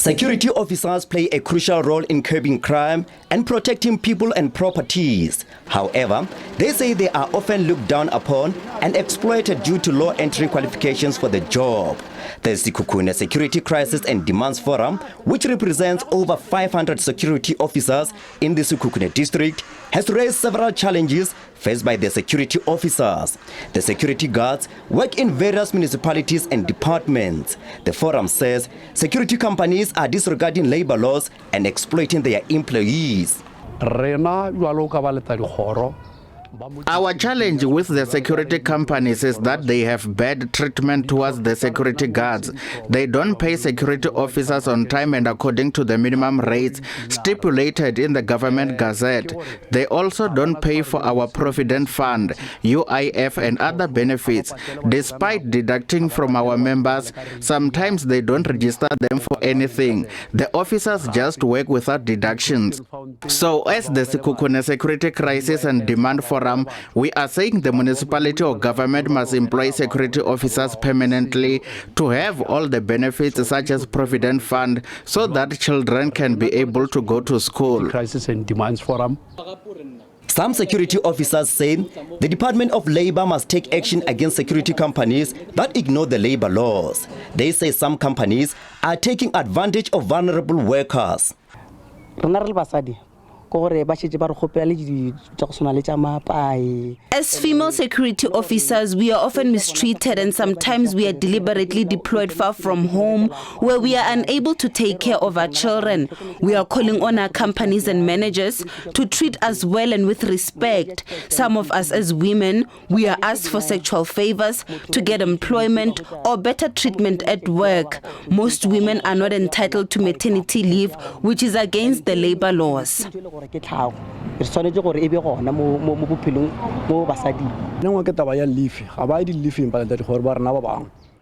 Security officers play a crucial role in curbing crime and protecting people and properties. However, they say they are often looked down upon and exploited due to low entry qualifications for the job. The Sekhukhune Security Crisis and Demands Forum, which represents over 500 security officers in the Sekhukhune district, has raised several challenges faced by the security officers. The security guards work in various municipalities and departments. The forum says security companies are disregarding labor laws and exploiting their employees. Our challenge with the security companies is that they have bad treatment towards the security guards. They don't pay security officers on time and according to the minimum rates stipulated in the government gazette. They also don't pay for our provident fund, UIF and other benefits. Despite deducting from our members, sometimes they don't register them for anything. The officers just work without deductions. So as the Sekhukhune Security Crisis and Demand Forum, we are saying the municipality or government must employ security officers permanently to have all the benefits such as Provident Fund so that children can be able to go to school. Crisis and Demands Forum. Some security officers say the Department of Labor must take action against security companies that ignore the labor laws. They say some companies are taking advantage of vulnerable workers. As female security officers, we are often mistreated and sometimes we are deliberately deployed far from home where we are unable to take care of our children. We are calling on our companies and managers to treat us well and with respect. Some of us as women, we are asked for sexual favors to get employment or better treatment at work. Most women are not entitled to maternity leave, which is against the labor laws.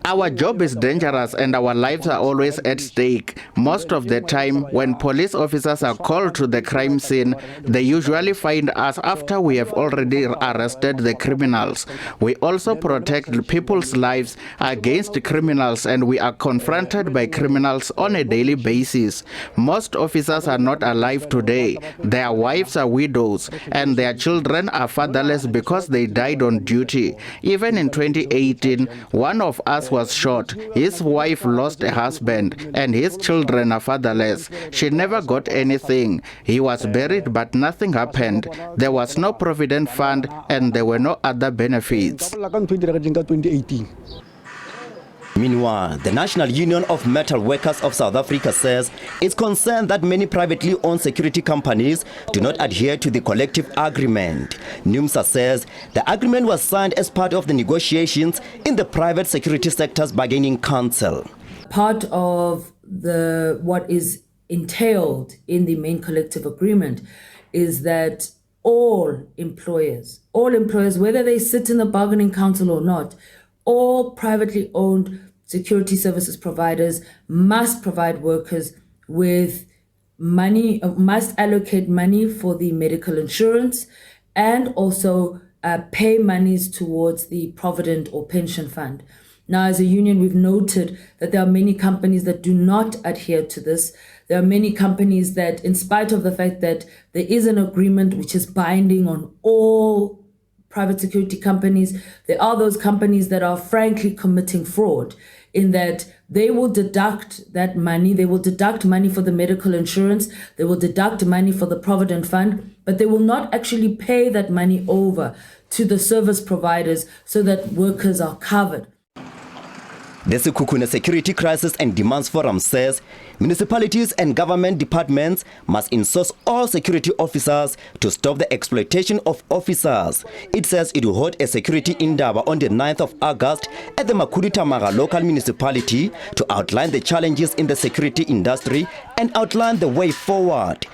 Our job is dangerous and our lives are always at stake. Most of the time, when police officers are called to the crime scene, they usually find us after we have already arrested the criminals. We also protect people's lives against criminals and we are confronted by criminals on a daily basis. Most officers are not alive today. Their wives are widows and their children are fatherless because they died on duty. Even in 2018, one of us was shot. His wife lost a husband and his children are fatherless. She never got anything. He was buried but nothing happened. There was no provident fund and there were no other benefits. Meanwhile, the National Union of Metal Workers of South Africa says it's concerned that many privately owned security companies do not adhere to the collective agreement. NUMSA says the agreement was signed as part of the negotiations in the private security sector's bargaining council. Part of what is entailed in the main collective agreement is that all employers, whether they sit in the bargaining council or not, all privately owned security services providers must provide workers with money, must allocate money for the medical insurance and also pay monies towards the provident or pension fund. Now, as a union, we've noted that there are many companies that do not adhere to this. There are many companies that, in spite of the fact that there is an agreement which is binding on all private security companies, there are those companies that are frankly committing fraud in that they will deduct that money, they will deduct money for the medical insurance, they will deduct money for the provident fund, but they will not actually pay that money over to the service providers so that workers are covered. The Sekhukhune Security Crisis and Demands Forum says municipalities and government departments must insource all security officers to stop the exploitation of officers. It says it will hold a security indaba on the 9th of August at the Makhuditamara local municipality to outline the challenges in the security industry and outline the way forward.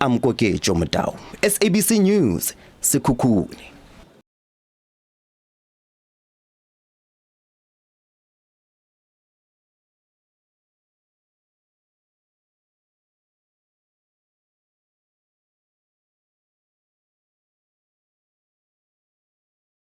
I'm Koke Jomodao, SABC News, Sekhukhune.